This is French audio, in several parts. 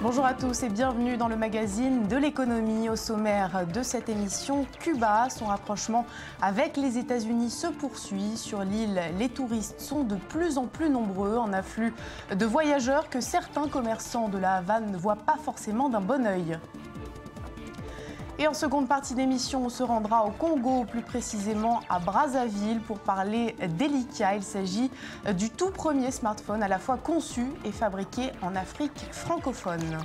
Bonjour à tous et bienvenue dans le magazine de l'économie. Au sommaire de cette émission, Cuba, son rapprochement avec les États-Unis se poursuit. Sur l'île, les touristes sont de plus en plus nombreux, en afflux de voyageurs que certains commerçants de la Havane ne voient pas forcément d'un bon œil. Et en seconde partie d'émission, on se rendra au Congo, plus précisément à Brazzaville, pour parler d'Elika. Il s'agit du tout premier smartphone à la fois conçu et fabriqué en Afrique francophone.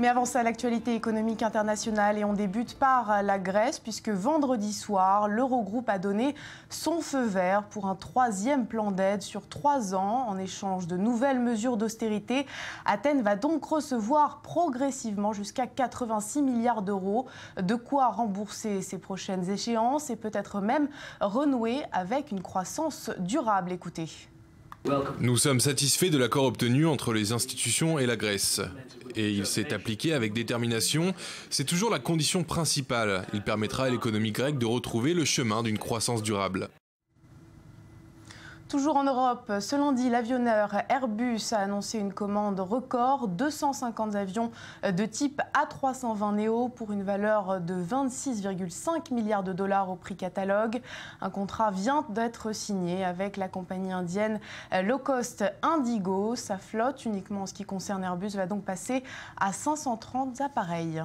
Mais avant ça, l'actualité économique internationale et on débute par la Grèce puisque vendredi soir, l'Eurogroupe a donné son feu vert pour un troisième plan d'aide sur 3 ans. En échange de nouvelles mesures d'austérité, Athènes va donc recevoir progressivement jusqu'à 86 milliards d'euros, de quoi rembourser ses prochaines échéances et peut-être même renouer avec une croissance durable. Écoutez. Nous sommes satisfaits de l'accord obtenu entre les institutions et la Grèce. Et il s'est appliqué avec détermination. C'est toujours la condition principale. Il permettra à l'économie grecque de retrouver le chemin d'une croissance durable. Toujours en Europe, ce lundi, l'avionneur Airbus a annoncé une commande record, 250 avions de type A320 Neo pour une valeur de 26,5 milliards de dollars au prix catalogue. Un contrat vient d'être signé avec la compagnie indienne low cost Indigo. Sa flotte, uniquement en ce qui concerne Airbus, va donc passer à 530 appareils.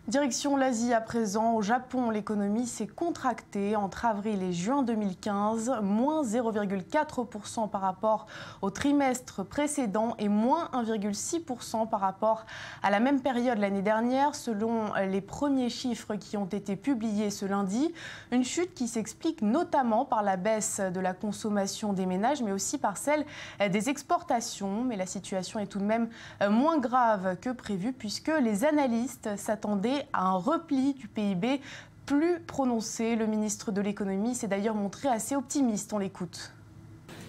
Direction l'Asie à présent. Au Japon, l'économie s'est contractée entre avril et juin 2015, moins 0,4% par rapport au trimestre précédent et moins 1,6% par rapport à la même période l'année dernière, selon les premiers chiffres qui ont été publiés ce lundi. Une chute qui s'explique notamment par la baisse de la consommation des ménages, mais aussi par celle des exportations. Mais la situation est tout de même moins grave que prévu puisque les analystes s'attendaient à un repli du PIB plus prononcé. Le ministre de l'économie s'est d'ailleurs montré assez optimiste. On l'écoute.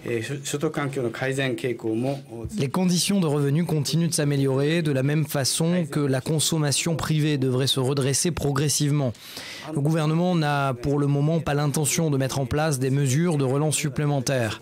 Les conditions de revenus continuent de s'améliorer de la même façon que la consommation privée devrait se redresser progressivement. Le gouvernement n'a pour le moment pas l'intention de mettre en place des mesures de relance supplémentaires.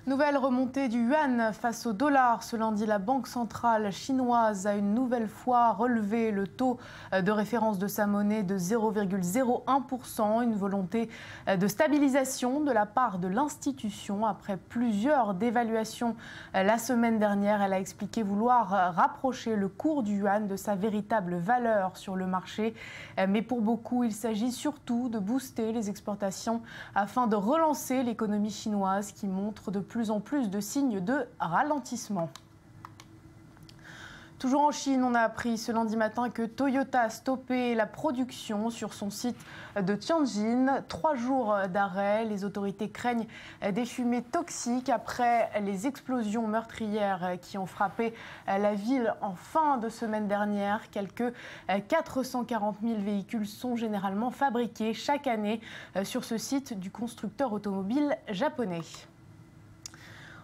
Nouvelle remontée du yuan face au dollar. Ce lundi, la Banque centrale chinoise a une nouvelle fois relevé le taux de référence de sa monnaie de 0,01%. Une volonté de stabilisation de la part de l'institution. Après plusieurs dévaluations la semaine dernière, elle a expliqué vouloir rapprocher le cours du yuan de sa véritable valeur sur le marché. Mais pour beaucoup, il s'agit surtout de booster les exportations afin de relancer l'économie chinoise qui montre de plus en plus de signes de ralentissement. Toujours en Chine, on a appris ce lundi matin que Toyota a stoppé la production sur son site de Tianjin. 3 jours d'arrêt. Les autorités craignent des fumées toxiques après les explosions meurtrières qui ont frappé la ville en fin de semaine dernière. Quelques 440 000 véhicules sont généralement fabriqués chaque année sur ce site du constructeur automobile japonais.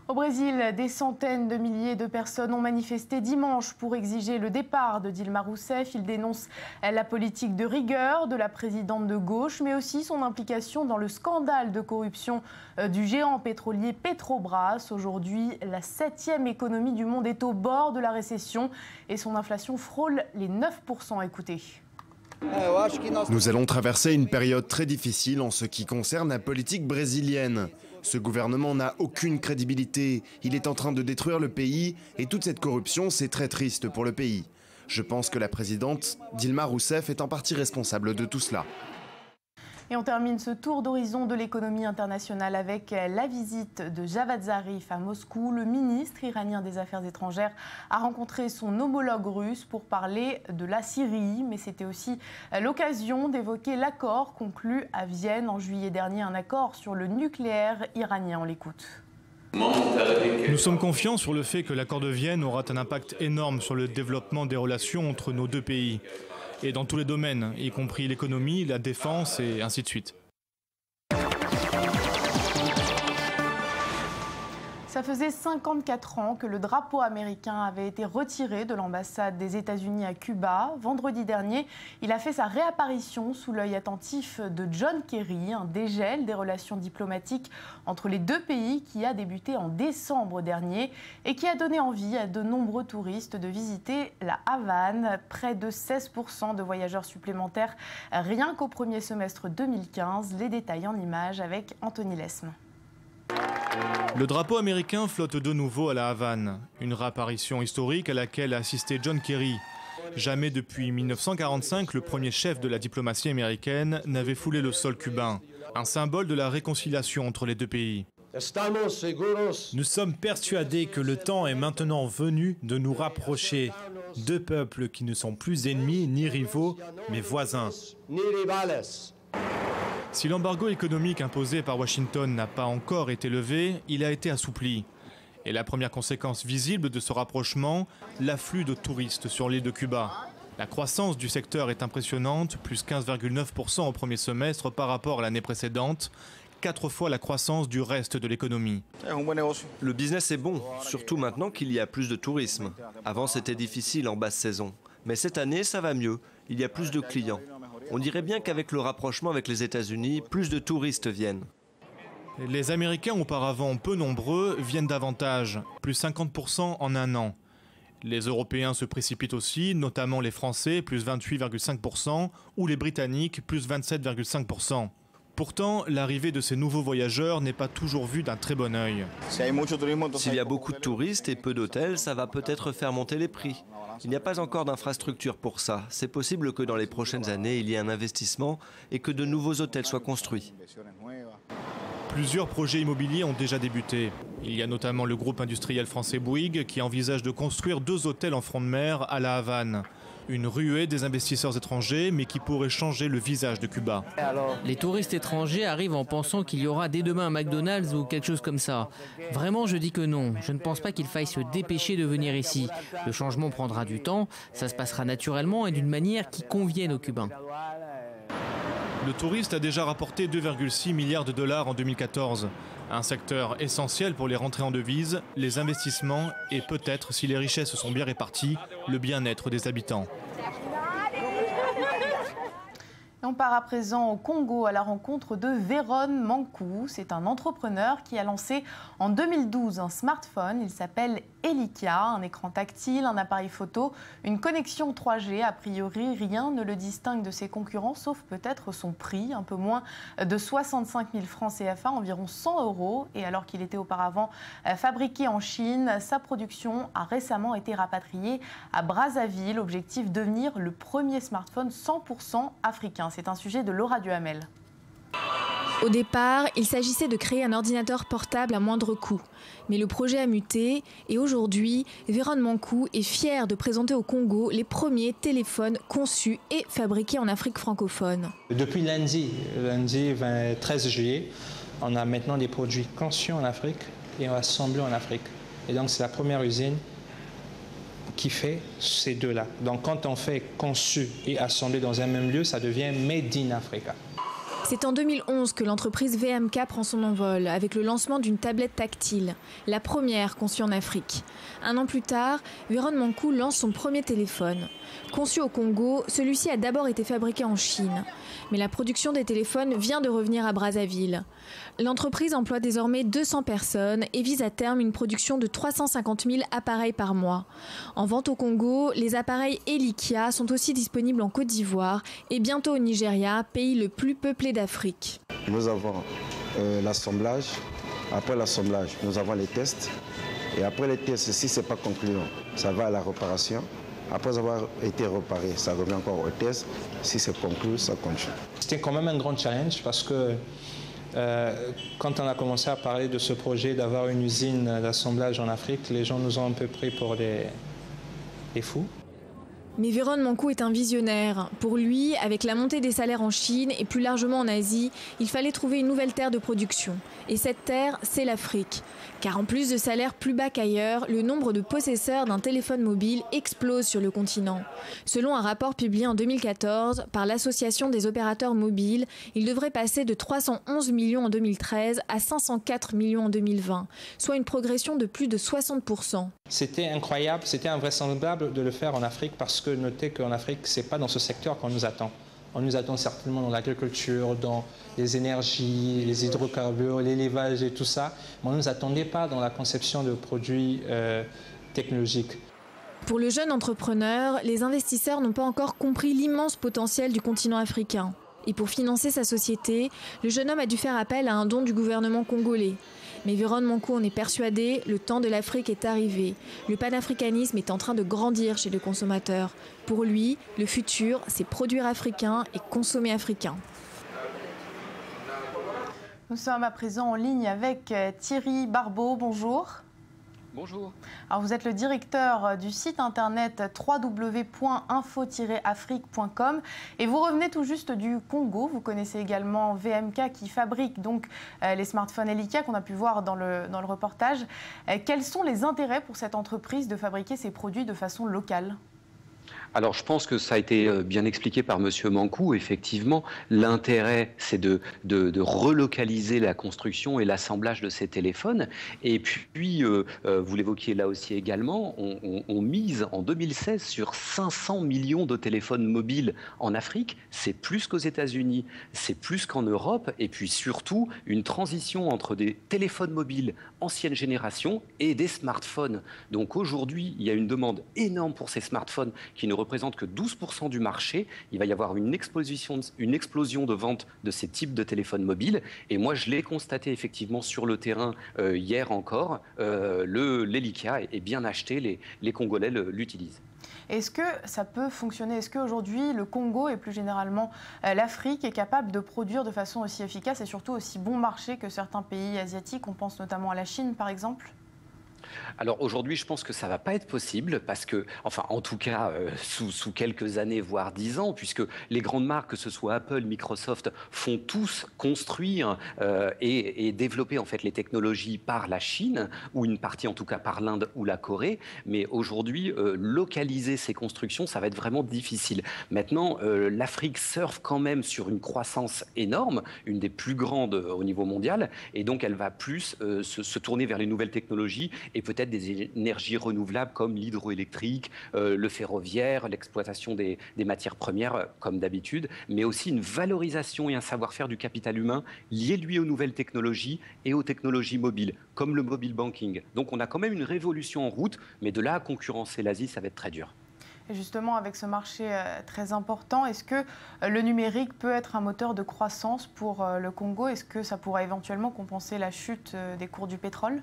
Au Brésil, des centaines de milliers de personnes ont manifesté dimanche pour exiger le départ de Dilma Rousseff. Ils dénoncent la politique de rigueur de la présidente de gauche, mais aussi son implication dans le scandale de corruption du géant pétrolier Petrobras. Aujourd'hui, la 7e économie du monde est au bord de la récession et son inflation frôle les 9%. Écoutez. Nous allons traverser une période très difficile en ce qui concerne la politique brésilienne. Ce gouvernement n'a aucune crédibilité. Il est en train de détruire le pays et toute cette corruption, c'est très triste pour le pays. Je pense que la présidente Dilma Rousseff est en partie responsable de tout cela. Et on termine ce tour d'horizon de l'économie internationale avec la visite de Javad Zarif à Moscou. Le ministre iranien des Affaires étrangères a rencontré son homologue russe pour parler de la Syrie. Mais c'était aussi l'occasion d'évoquer l'accord conclu à Vienne en juillet dernier, un accord sur le nucléaire iranien. On l'écoute. Nous sommes confiants sur le fait que l'accord de Vienne aura un impact énorme sur le développement des relations entre nos deux pays. Et dans tous les domaines, y compris l'économie, la défense et ainsi de suite. Ça faisait 54 ans que le drapeau américain avait été retiré de l'ambassade des États-Unis à Cuba. Vendredi dernier, il a fait sa réapparition sous l'œil attentif de John Kerry, un dégel des relations diplomatiques entre les deux pays qui a débuté en décembre dernier et qui a donné envie à de nombreux touristes de visiter la Havane. Près de 16% de voyageurs supplémentaires rien qu'au premier semestre 2015. Les détails en images avec Anthony Lesme. Le drapeau américain flotte de nouveau à la Havane, une réapparition historique à laquelle a assisté John Kerry. Jamais depuis 1945, le premier chef de la diplomatie américaine n'avait foulé le sol cubain, un symbole de la réconciliation entre les deux pays. Nous sommes persuadés que le temps est maintenant venu de nous rapprocher, deux peuples qui ne sont plus ennemis ni rivaux, mais voisins. Si l'embargo économique imposé par Washington n'a pas encore été levé, il a été assoupli. Et la première conséquence visible de ce rapprochement, l'afflux de touristes sur l'île de Cuba. La croissance du secteur est impressionnante, plus 15,9% au premier semestre par rapport à l'année précédente, 4 fois la croissance du reste de l'économie. Le business est bon, surtout maintenant qu'il y a plus de tourisme. Avant, c'était difficile en basse saison. Mais cette année, ça va mieux. Il y a plus de clients. On dirait bien qu'avec le rapprochement avec les États-Unis, plus de touristes viennent. Les Américains, auparavant peu nombreux, viennent davantage, plus 50% en un an. Les Européens se précipitent aussi, notamment les Français, plus 28,5%, ou les Britanniques, plus 27,5%. Pourtant, l'arrivée de ces nouveaux voyageurs n'est pas toujours vue d'un très bon œil. S'il y a beaucoup de touristes et peu d'hôtels, ça va peut-être faire monter les prix. Il n'y a pas encore d'infrastructure pour ça. C'est possible que dans les prochaines années, il y ait un investissement et que de nouveaux hôtels soient construits. Plusieurs projets immobiliers ont déjà débuté. Il y a notamment le groupe industriel français Bouygues qui envisage de construire 2 hôtels en front de mer à la Havane. Une ruée des investisseurs étrangers, mais qui pourrait changer le visage de Cuba. Les touristes étrangers arrivent en pensant qu'il y aura dès demain un McDonald's ou quelque chose comme ça. Vraiment, je dis que non. Je ne pense pas qu'il faille se dépêcher de venir ici. Le changement prendra du temps, ça se passera naturellement et d'une manière qui convienne aux Cubains. Le touriste a déjà rapporté 2,6 milliards de dollars en 2014. Un secteur essentiel pour les rentrées en devises, les investissements et peut-être, si les richesses sont bien réparties, le bien-être des habitants. On part à présent au Congo à la rencontre de Véron Mankou. C'est un entrepreneur qui a lancé en 2012 un smartphone. Il s'appelle Elikia, un écran tactile, un appareil photo, une connexion 3G. A priori, rien ne le distingue de ses concurrents, sauf peut-être son prix, un peu moins de 65 000 francs CFA, environ 100 €. Et alors qu'il était auparavant fabriqué en Chine, sa production a récemment été rapatriée à Brazzaville. Objectif, devenir le premier smartphone 100% africain. C'est un sujet de Laura Duhamel. Au départ, il s'agissait de créer un ordinateur portable à moindre coût. Mais le projet a muté et aujourd'hui, Véron Mankou est fier de présenter au Congo les premiers téléphones conçus et fabriqués en Afrique francophone. Depuis lundi 13 juillet, on a maintenant des produits conçus en Afrique et assemblés en Afrique. Et donc c'est la première usine qui fait ces deux-là. Donc quand on fait conçu et assemblé dans un même lieu, ça devient Made in Africa. C'est en 2011 que l'entreprise VMK prend son envol avec le lancement d'une tablette tactile, la première conçue en Afrique. Un an plus tard, Véron Mankou lance son premier téléphone. Conçu au Congo, celui-ci a d'abord été fabriqué en Chine. Mais la production des téléphones vient de revenir à Brazzaville. L'entreprise emploie désormais 200 personnes et vise à terme une production de 350 000 appareils par mois. En vente au Congo, les appareils Elikia sont aussi disponibles en Côte d'Ivoire et bientôt au Nigeria, pays le plus peuplé d'Afrique. Nous avons l'assemblage. Après l'assemblage, nous avons les tests. Et après les tests, si ce n'est pas concluant, ça va à la réparation. Après avoir été réparé, ça revient encore au test. Si c'est conclu, ça continue. C'était quand même un grand challenge parce que quand on a commencé à parler de ce projet d'avoir une usine d'assemblage en Afrique, les gens nous ont un peu pris pour des fous. Mais Véron Mancou est un visionnaire. Pour lui, avec la montée des salaires en Chine et plus largement en Asie, il fallait trouver une nouvelle terre de production. Et cette terre, c'est l'Afrique. Car en plus de salaires plus bas qu'ailleurs, le nombre de possesseurs d'un téléphone mobile explose sur le continent. Selon un rapport publié en 2014 par l'Association des opérateurs mobiles, il devrait passer de 311 millions en 2013 à 504 millions en 2020, soit une progression de plus de 60%. C'était incroyable, c'était invraisemblable de le faire en Afrique parce que notez qu'en Afrique, ce n'est pas dans ce secteur qu'on nous attend. On nous attend certainement dans l'agriculture, dans les énergies, les hydrocarbures, l'élevage et tout ça, mais on ne nous attendait pas dans la conception de produits technologiques. Pour le jeune entrepreneur, les investisseurs n'ont pas encore compris l'immense potentiel du continent africain. Et pour financer sa société, le jeune homme a dû faire appel à un don du gouvernement congolais. Mais Véron Mancou en est persuadé, le temps de l'Afrique est arrivé. Le panafricanisme est en train de grandir chez les consommateurs. Pour lui, le futur, c'est produire africain et consommer africain. Nous sommes à présent en ligne avec Thierry Barbeau. Bonjour. Bonjour. Alors vous êtes le directeur du site internet www.info-afrique.com et vous revenez tout juste du Congo. Vous connaissez également VMK qui fabrique donc les smartphones Elikia qu'on a pu voir dans le reportage. Quels sont les intérêts pour cette entreprise de fabriquer ces produits de façon locale ? Alors, je pense que ça a été bien expliqué par Monsieur Mancou. Effectivement, l'intérêt, c'est de relocaliser la construction et l'assemblage de ces téléphones. Et puis, vous l'évoquiez là aussi également, on mise en 2016 sur 500 millions de téléphones mobiles en Afrique. C'est plus qu'aux États-Unis, c'est plus qu'en Europe. Et puis surtout, une transition entre des téléphones mobiles ancienne génération et des smartphones. Donc aujourd'hui, il y a une demande énorme pour ces smartphones qui ne représentent que 12% du marché. Il va y avoir une explosion de vente de ces types de téléphones mobiles. Et moi, je l'ai constaté effectivement sur le terrain hier encore. L'Elikia est bien acheté, les Congolais l'utilisent. Est-ce que ça peut fonctionner? Est-ce qu'aujourd'hui, le Congo et plus généralement l'Afrique est capable de produire de façon aussi efficace et surtout aussi bon marché que certains pays asiatiques? On pense notamment à la Chine, par exemple. Alors aujourd'hui, je pense que ça ne va pas être possible parce que, enfin en tout cas sous quelques années, voire 10 ans, puisque les grandes marques, que ce soit Apple, Microsoft, font tous construire et développer en fait les technologies par la Chine, ou une partie en tout cas par l'Inde ou la Corée. Mais aujourd'hui, localiser ces constructions, ça va être vraiment difficile. Maintenant, l'Afrique surfe quand même sur une croissance énorme, une des plus grandes au niveau mondial, et donc elle va plus se tourner vers les nouvelles technologies et peut-être des énergies renouvelables comme l'hydroélectrique, le ferroviaire, l'exploitation des matières premières comme d'habitude, mais aussi une valorisation et un savoir-faire du capital humain lié lui aux nouvelles technologies et aux technologies mobiles, comme le mobile banking. Donc on a quand même une révolution en route, mais de là à concurrencer l'Asie, ça va être très dur. Et justement, avec ce marché très important, est-ce que le numérique peut être un moteur de croissance pour le Congo? Est-ce que ça pourra éventuellement compenser la chute des cours du pétrole?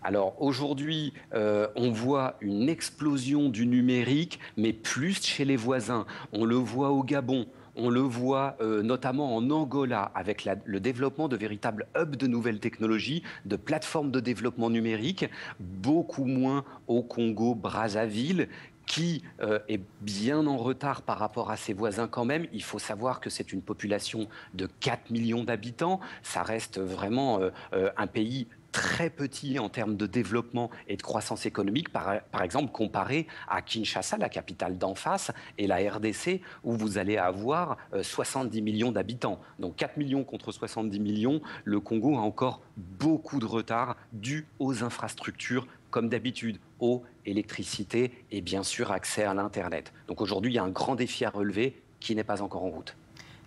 Alors aujourd'hui, on voit une explosion du numérique, mais plus chez les voisins. On le voit au Gabon. On le voit notamment en Angola avec le développement de véritables hubs de nouvelles technologies, de plateformes de développement numérique, beaucoup moins au Congo-Brazzaville, qui est bien en retard par rapport à ses voisins quand même. Il faut savoir que c'est une population de 4 millions d'habitants. Ça reste vraiment un pays très petit en termes de développement et de croissance économique, par exemple comparé à Kinshasa, la capitale d'en face, et la RDC, où vous allez avoir 70 millions d'habitants. Donc 4 millions contre 70 millions, le Congo a encore beaucoup de retard dû aux infrastructures, comme d'habitude, eau, électricité et bien sûr accès à l'Internet. Donc aujourd'hui, il y a un grand défi à relever qui n'est pas encore en route.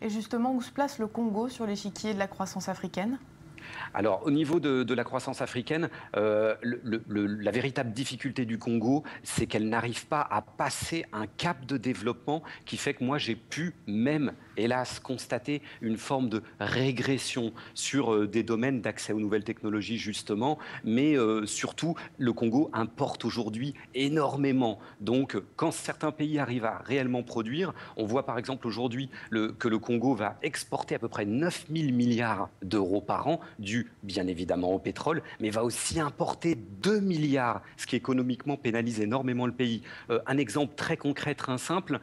Et justement, où se place le Congo sur l'échiquier de la croissance africaine ? Alors, au niveau de la croissance africaine, la véritable difficulté du Congo, c'est qu'elle n'arrive pas à passer un cap de développement qui fait que moi, j'ai pu même, hélas, constater une forme de régression sur des domaines d'accès aux nouvelles technologies, justement. Mais surtout, le Congo importe aujourd'hui énormément. Donc, quand certains pays arrivent à réellement produire, on voit par exemple aujourd'hui que le Congo va exporter à peu près 9 000 milliards d'euros par an, dû bien évidemment au pétrole, mais va aussi importer 2 milliards, ce qui économiquement pénalise énormément le pays. Un exemple très concret, très simple,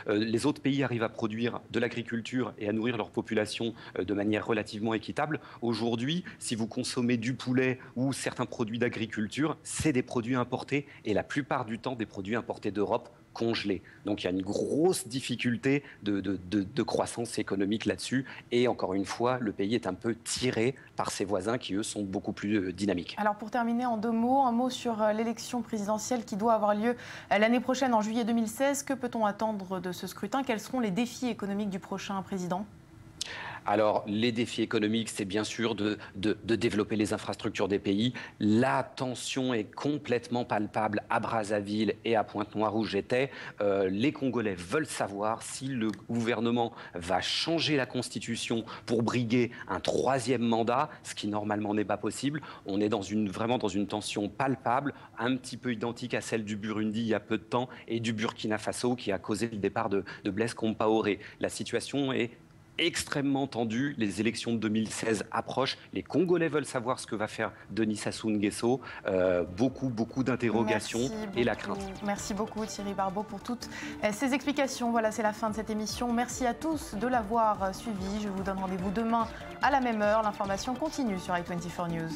les autres pays arrivent à produire de l'agriculture et à nourrir leur population de manière relativement équitable. Aujourd'hui, si vous consommez du poulet ou certains produits d'agriculture, c'est des produits importés et la plupart du temps des produits importés d'Europe congelés. Donc il y a une grosse difficulté de croissance économique là-dessus et encore une fois, le pays est un peu tiré par ses voisins qui eux sont beaucoup plus dynamiques. Alors pour terminer en 2 mots, un mot sur l'élection présidentielle qui doit avoir lieu l'année prochaine en juillet 2016. Que peut-on attendre de ce scrutin? Quels seront les défis économiques du prochain président? Alors, les défis économiques, c'est bien sûr de développer les infrastructures des pays. La tension est complètement palpable à Brazzaville et à Pointe-Noire où j'étais. Les Congolais veulent savoir si le gouvernement va changer la Constitution pour briguer un 3e mandat, ce qui normalement n'est pas possible. On est vraiment dans une tension palpable, un petit peu identique à celle du Burundi il y a peu de temps et du Burkina Faso qui a causé le départ de Blaise Compaoré. La situation est extrêmement tendu. Les élections de 2016 approchent. Les Congolais veulent savoir ce que va faire Denis Sassou Nguesso. Beaucoup d'interrogations et la crainte. Merci beaucoup Thierry Barbeau pour toutes ces explications. Voilà, c'est la fin de cette émission. Merci à tous de l'avoir suivi. Je vous donne rendez-vous demain à la même heure. L'information continue sur i24 News.